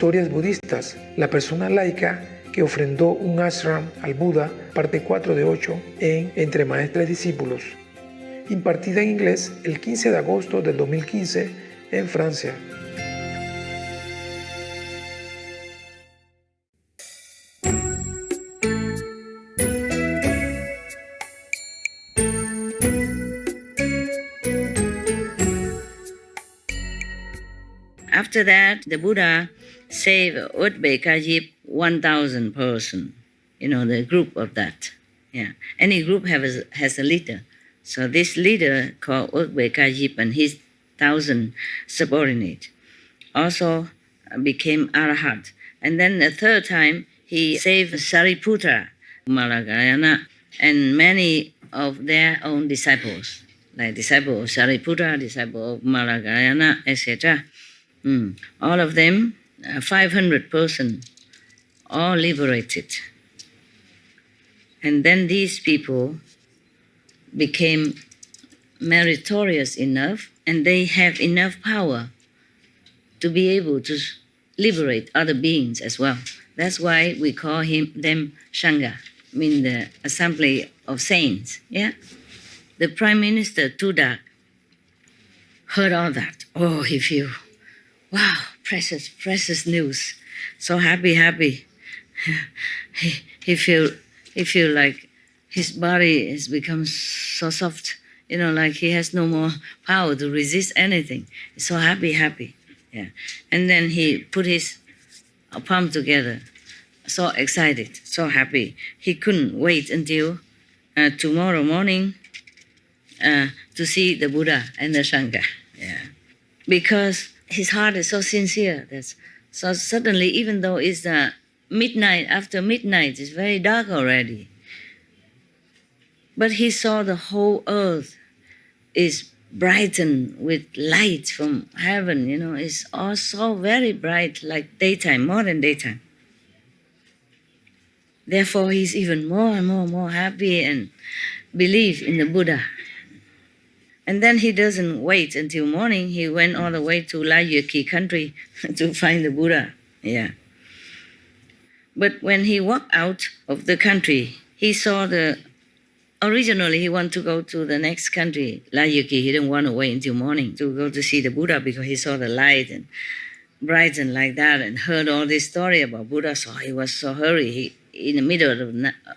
Historias budistas. La persona laica que ofrendó un ashram al Buda, parte 4 de 8, en Entre Maestres y Discípulos. Impartida en inglés el 15 de agosto del 2015 en Francia. After that, the Buddha saved Udbekajip 1,000 person. The group of that. Yeah, any group has a leader. So this leader called Udbekajip and his 1,000 subordinate also became Arhat. And then the third time, he saved Sariputra, Malagayana, and many of their own disciples, like disciple of Sariputra, disciple of Malagayana, etc. All of them, 500 persons, all liberated. And then these people became meritorious enough, and they have enough power to be able to liberate other beings as well. That's why we call them Sangha, the assembly of saints. Yeah, the Prime Minister Tudak heard all that. Oh, he feel, wow, precious news. So happy. He feel like his body has become so soft, like he has no more power to resist anything. So happy. Yeah. And then he put his palm together, so excited, so happy. He couldn't wait until tomorrow morning to see the Buddha and the Sangha. Yeah. Because his heart is so sincere. So suddenly, even though it's midnight, after midnight, it's very dark already. But he saw the whole earth is brightened with light from heaven, it's all so very bright, like daytime, more than daytime. Therefore, he's even more and more happy and believe in the Buddha. And then he doesn't wait until morning. He went all the way to Layperson country to find the Buddha. Yeah. But when he walked out of the country, he saw originally he wanted to go to the next country, Layperson. He didn't want to wait until morning to go to see the Buddha because he saw the light and brightened like that and heard all this story about Buddha. So he was so hurry. In the middle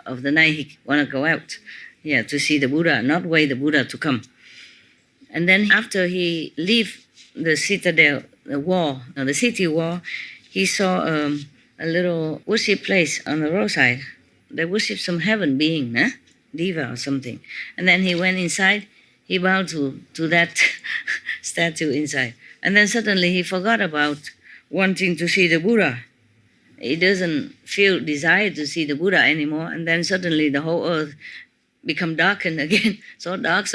of the night, he wanted to go out, to see the Buddha, not wait the Buddha to come. And then after he leave the citadel, the city wall, he saw a little worship place on the roadside. They worship some heaven being, Diva or something. And then he went inside, he bowed to that statue inside. And then suddenly he forgot about wanting to see the Buddha. He doesn't feel desire to see the Buddha anymore. And then suddenly the whole earth become darkened again, so dark.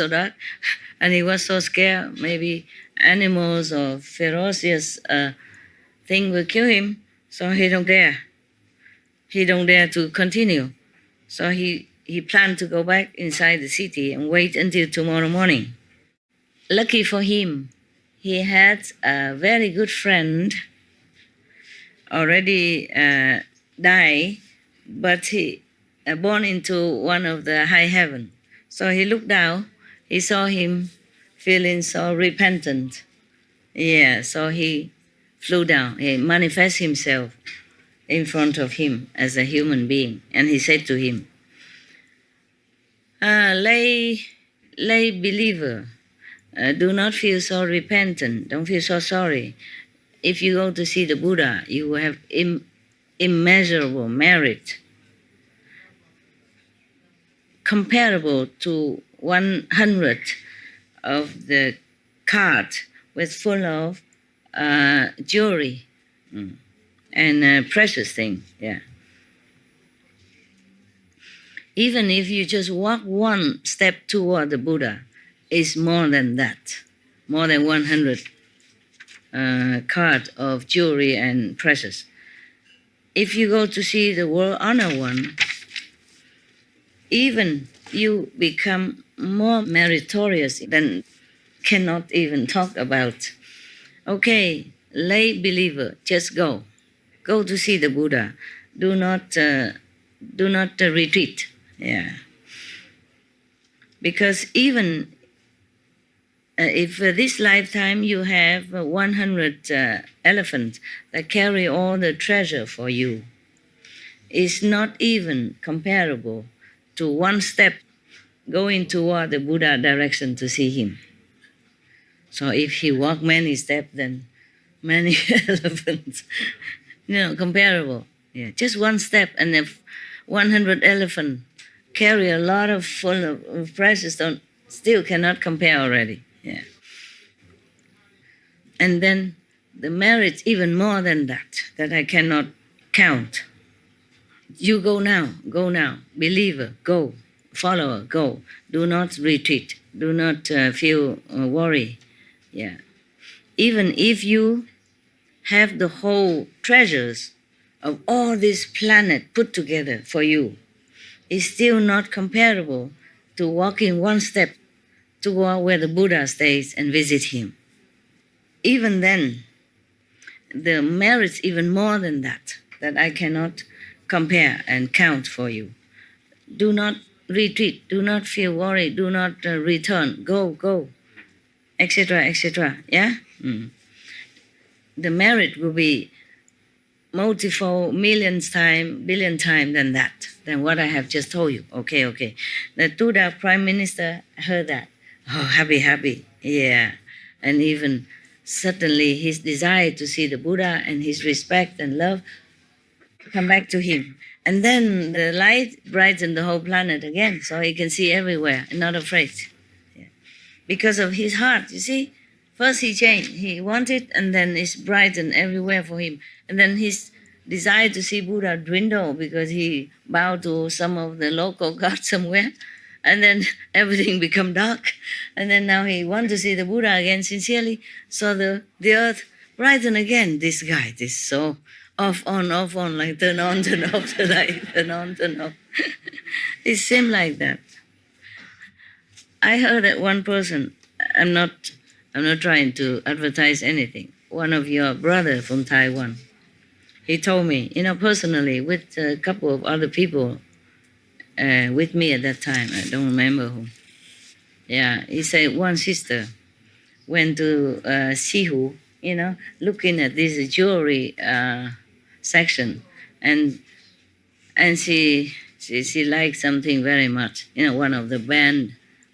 And he was so scared, maybe animals or ferocious thing will kill him. So he don't dare. He don't dare to continue. So he planned to go back inside the city and wait until tomorrow morning. Lucky for him, he had a very good friend already died, but he born into one of the high heaven. So he looked down, he saw him feeling so repentant. Yeah, so he flew down. He manifested himself in front of him as a human being. And he said to him, lay believer, do not feel so repentant, don't feel so sorry. If you go to see the Buddha, you will have immeasurable merit, comparable to 100 of the cart with full of jewelry and precious things. Yeah. Even if you just walk one step toward the Buddha, it's more than that, more than 100 cart of jewelry and precious. If you go to see the world honor one, even you become more meritorious than cannot even talk about. Okay, lay believer, just go. Go to see the Buddha. Do not retreat. Yeah. Because even if this lifetime you have 100 elephants that carry all the treasure for you, it's not even comparable to one step going toward the Buddha direction to see him. So if he walk many steps, then many elephants, comparable. Yeah, just one step, and if 100 elephants carry a lot of full of precious stone, still cannot compare already. Yeah. And then the merits even more than that I cannot count. You go now, believer, go, follower, go. Do not retreat, do not feel worry. Yeah. Even if you have the whole treasures of all this planet put together for you, it's still not comparable to walking one step toward where the Buddha stays and visit him. Even then, the merits even more than that I cannot compare and count for you. Do not retreat, do not feel worried, do not return, go, etc., etc. Yeah? The merit will be multifold, billion times than what I have just told you. Okay. The Buddha Prime Minister heard that. Oh, happy. Yeah. And even suddenly his desire to see the Buddha and his respect and love come back to him. And then the light brightened the whole planet again, so he can see everywhere and not afraid. Yeah. Because of his heart, you see. First he changed, he wanted, and then it's brightened everywhere for him. And then his desire to see Buddha dwindled because he bowed to some of the local gods somewhere. And then everything become dark. And then now he wants to see the Buddha again sincerely. So the earth brighten again. This guy, this so off on, like turn on, turn off the light, turn on, turn off. It seemed like that. I heard that one person, I'm not trying to advertise anything. One of your brothers from Taiwan, he told me, personally, with a couple of other people with me at that time, I don't remember who. Yeah, he said one sister went to Sihu, looking at this jewelry section, and she liked something very much, one of the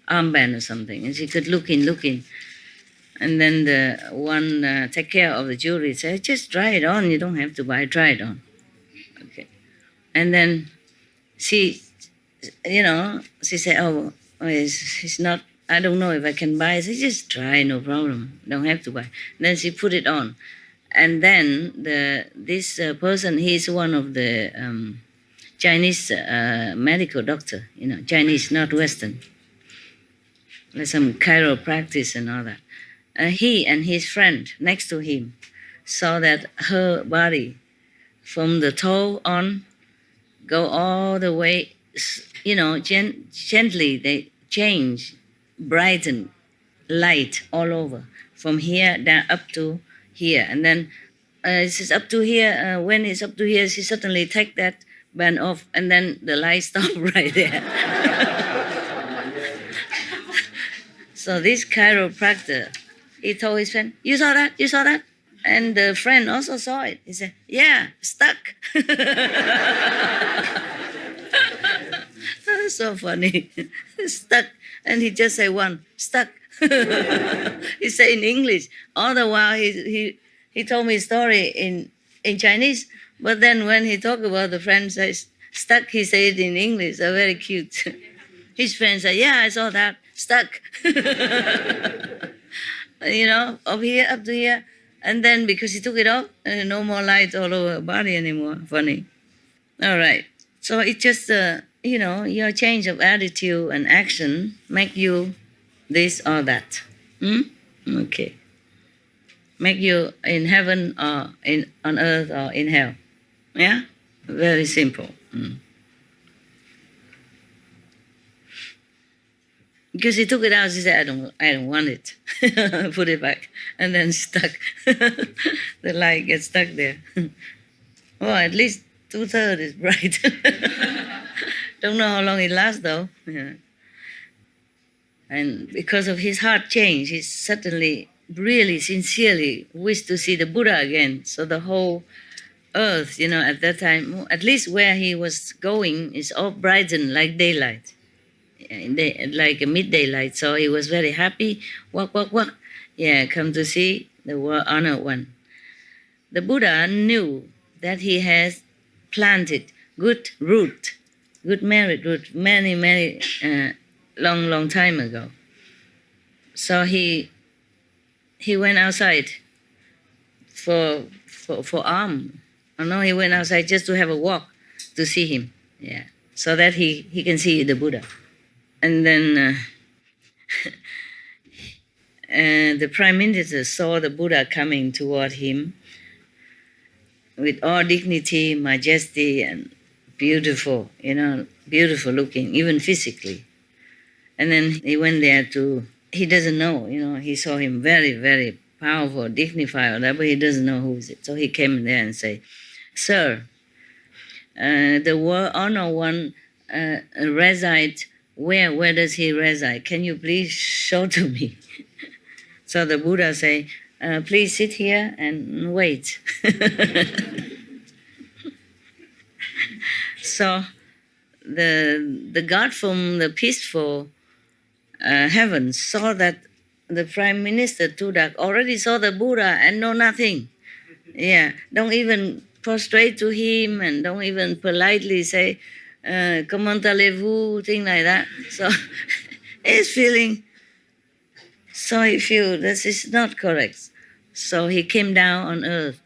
armband or something, and she kept looking. And then the one take care of the jewelry said, just try it on, you don't have to buy, try it on. Okay. And then she said, oh, it's not, I don't know if I can buy. I said, just try, no problem, don't have to buy. And then she put it on. And then this person, he's one of the Chinese medical doctor, Chinese, not Western. There's some chiropractic and all that. He and his friend next to him saw that her body from the toe on go all the way, gently they change, brighten, light all over, from here down up to here. And then it's up to here, when it's up to here, she suddenly take that band off, and then the light stopped right there. So this chiropractor, he told his friend, you saw that? And the friend also saw it. He said, yeah, stuck. So funny. Stuck. And he just said one, stuck. He said in English. All the while he told me a story in Chinese, but then when he talked about the friend says stuck, he said it in English. So very cute. His friend said, yeah, I saw that. Stuck. Up here, up to here. And then because he took it off, no more light all over her body anymore. Funny. All right. So it's just, your change of attitude and action make you this or that. Okay. Make you in heaven or on earth or in hell. Yeah? Very simple. Because he took it out, he said, I don't want it. Put it back. And then stuck. The light gets stuck there. Well, at least 2/3 is bright. Don't know how long it lasts though. Yeah. And because of his heart change, he suddenly, really, sincerely wished to see the Buddha again. So the whole earth, at that time, at least where he was going, is all brightened like daylight, like a mid-daylight. So he was very happy. Walk, walk, walk. Yeah, come to see the honored one. The Buddha knew that he has planted good root, good merit root, many, long time ago. So he went outside for alms. No, he went outside just to have a walk to see him. Yeah, so that he can see the Buddha. And then the Prime Minister saw the Buddha coming toward him with all dignity, majesty, and beautiful, beautiful looking, even physically. And then he went there he doesn't know, he saw him very, very powerful, dignified, but he doesn't know who is it. So he came there and said, "Sir, the world honor one resides where? Where does he reside? Can you please show to me?" So the Buddha say, "Please sit here and wait." So the God from the peaceful heaven saw that the Prime Minister Tudak already saw the Buddha and know nothing. Yeah, don't even prostrate to him and don't even politely say, "Comment allez-vous?" thing like that. So he's feeling. So he feels this is not correct. So he came down on earth,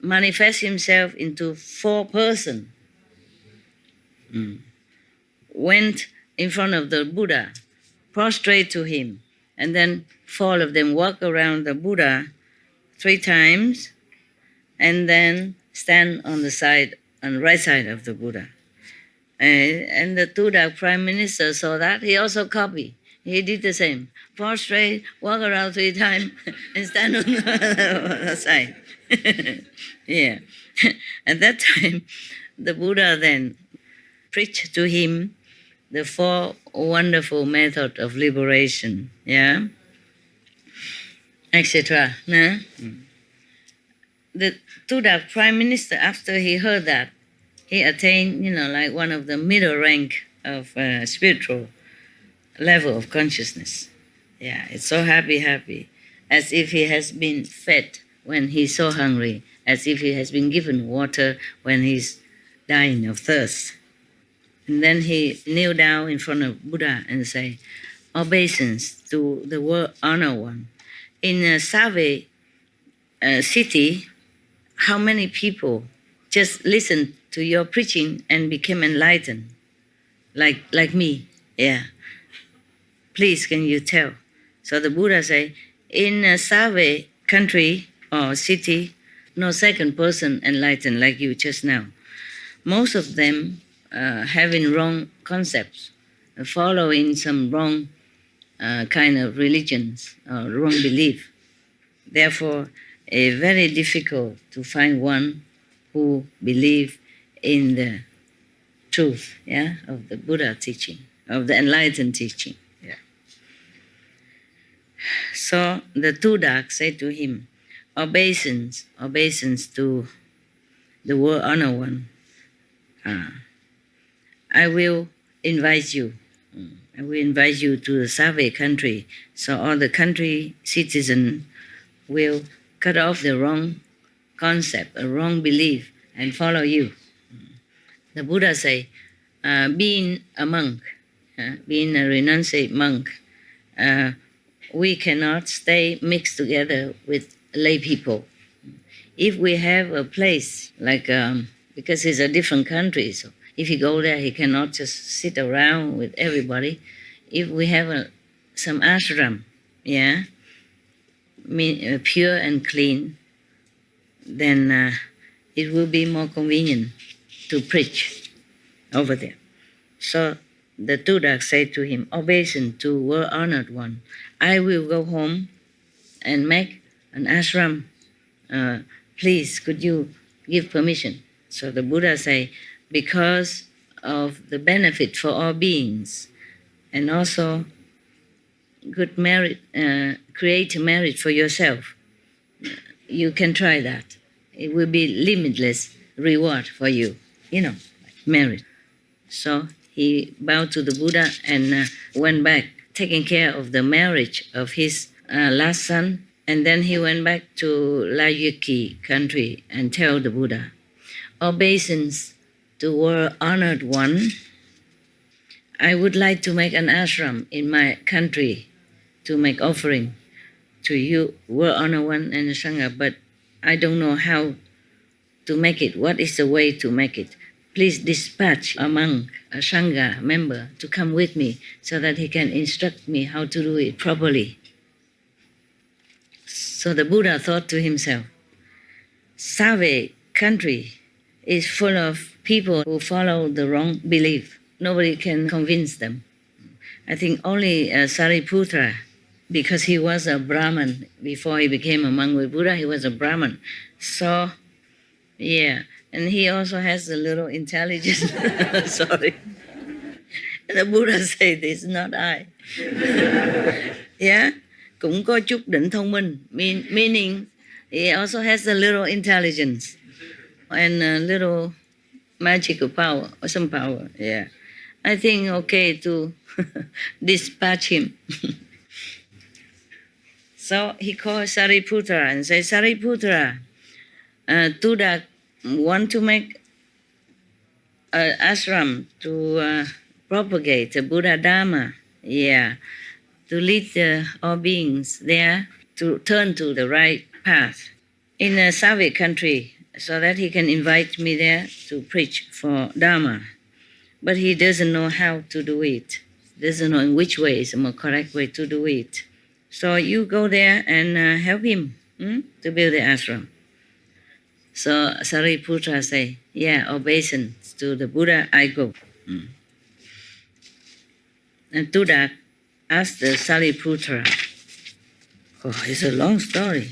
manifest himself into 4 persons. Went in front of the Buddha, prostrate to him, and then 4 of them walk around the Buddha 3 times, and then stand on the right side of the Buddha. And the Tudak Prime Minister saw that. He also copied. He did the same. Prostrate, walk around 3 times, and stand on the other side. Yeah. At that time, the Buddha then preached to him the 4 wonderful methods of liberation, yeah, etc. No? The Tudak Prime Minister, after he heard that, he attained, like one of the middle rank of spiritual level of consciousness. Yeah, it's so happy, as if he has been fed when he's so hungry, as if he has been given water when he's dying of thirst. And then he kneel down in front of Buddha and say, "Obeisance to the world honored one. In a Save city, how many people just listened to your preaching and became enlightened, like me? Yeah. Please, can you tell?" So the Buddha say, in a Save country or city, no second person enlightened like you just now. Most of them having wrong concepts, following some wrong kind of religions or wrong belief. Therefore, it's very difficult to find one who believes in the truth, yeah, of the Buddha teaching, of the enlightened teaching. Yeah. So the Tudak said to him, obeisance to the world honored one. I will invite you. I will invite you to the Save country, so all the country citizens will cut off the wrong concept, a wrong belief, and follow you. The Buddha say, being a monk, being a renunciate monk, we cannot stay mixed together with lay people. If we have a place like, because it's a different country, so if he go there, he cannot just sit around with everybody. If we have some ashram, yeah, pure and clean, then it will be more convenient to preach over there. So the Tudak said to him, obeisance to world honored one, I will go home and make an ashram. Please, could you give permission? So the Buddha say, because of the benefit for all beings, and also good merit, create merit for yourself, you can try that. It will be limitless reward for you, merit. So he bowed to the Buddha and went back, taking care of the marriage of his last son. And then he went back to Layperson country and tell the Buddha, obeisance to world honored one, I would like to make an ashram in my country to make offering to you, world honored one and the Sangha, but I don't know how to make it. What is the way to make it? Please dispatch a monk, a Sangha member, to come with me so that he can instruct me how to do it properly. So the Buddha thought to himself, Save country is full of people who follow the wrong belief. Nobody can convince them. I think only Sariputra, because he was a Brahmin before he became a monk with Buddha, he was a Brahmin. So, yeah, and he also has a little intelligence. Sorry. The Buddha said, this is not I. Yeah, cũng có chút định thông minh, meaning he also has a little intelligence and a little magical power, or some power, yeah. I think okay to dispatch him. So he called Sariputra and said, Sariputra, Tudak want to make an ashram to propagate the Buddha Dharma, yeah, to lead all beings there to turn to the right path in a Savage country, so that he can invite me there to preach for Dharma. But he doesn't know how to do it, doesn't know in which way is the more correct way to do it. So you go there and help him to build the ashram. So Sariputra say, yeah, obeisance to the Buddha, I go. And Tudak asked the Sariputra, oh, it's a long story.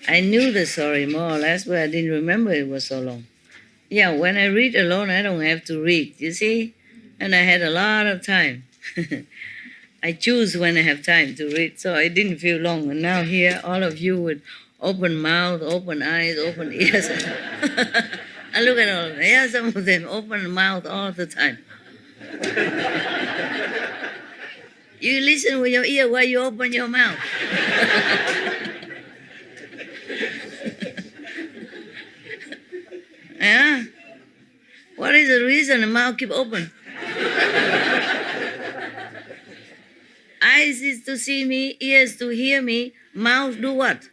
I knew the story more or less, but I didn't remember it was so long. Yeah, when I read alone, I don't have to read, you see? And I had a lot of time. I choose when I have time to read, so I didn't feel long. And now here, all of you with open mouth, open eyes, open ears. I look at all of them. Yeah, some of them open mouth all the time. You listen with your ear while you open your mouth. Yeah? What is the reason the mouth keep open? Eyes is to see me, ears to hear me, mouth do what?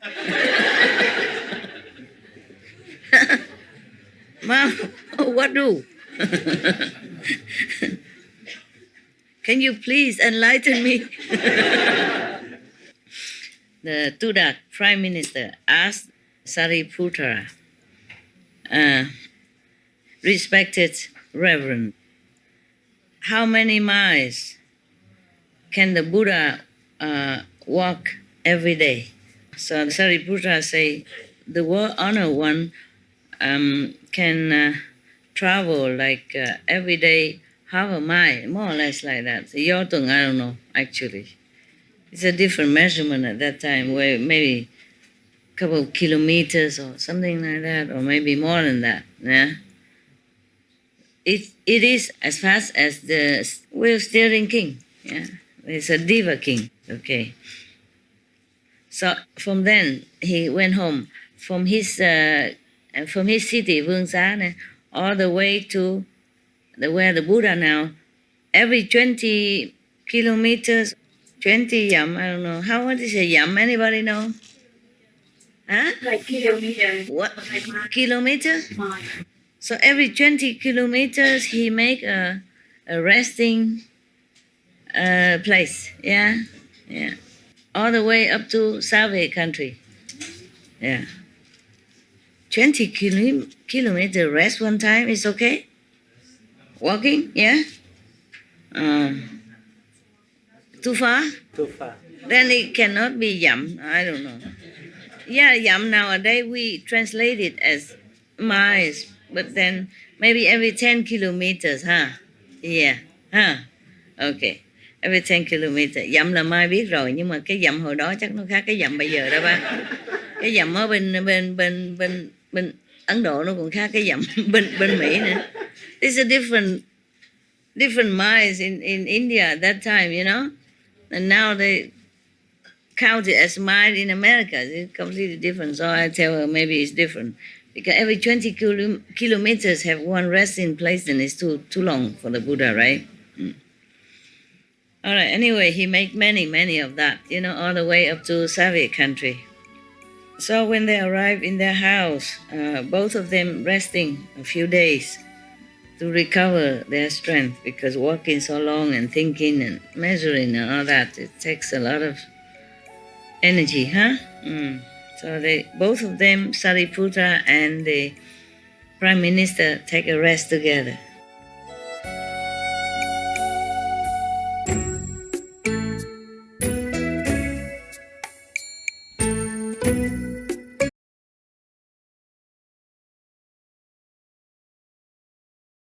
Mouth, what do? Can you please enlighten me? The Tudak Prime Minister asked Sariputra, respected Reverend, how many miles can the Buddha walk every day? So Sariputra say, the world honored one can travel like every day half a mile, more or less like that. So Yotung, I don't know, actually. It's a different measurement at that time, where maybe a couple of kilometers or something like that, or maybe more than that. Yeah? It is as fast as the wheel steering king. Yeah? It's a diva king. Okay. So from then he went home from his city, Vương all the way to where the Buddha now. Every 20 kilometers, 20 yam, I don't know. How much is a yam? Anybody know? Huh? Like kilometers. What? Kilometers? So every 20 kilometers he make a resting place. Yeah? Yeah. All the way up to Savage country. Yeah. 20 kilometer rest one time is okay? Walking? Yeah? Too far? Too far. Then it cannot be yum. I don't know. Yeah, yam nowadays we translate it as miles, but then maybe every 10 kilometers, huh? Yeah, huh? Okay. Every 10 kilometers. Dặm là Mai biết rồi, nhưng mà cái dặm hồi đó chắc nó khác cái dặm bây giờ đó ba. Cái dặm ở bên Ấn Độ nó còn khác cái dặm bên Mỹ nữa. It's a different miles in India at that time, you know, and now they count it as mile in America. It's completely different. So I tell her maybe it's different because every 20 kilometers have one resting place, and it's too long for the Buddha, right? All right. Anyway, he made many of that, you know, all the way up to Soviet country. So when they arrived in their house, both of them resting a few days to recover their strength, because walking so long and thinking and measuring and all that, it takes a lot of energy, huh? So both of them, Sariputta and the Prime Minister, take a rest together.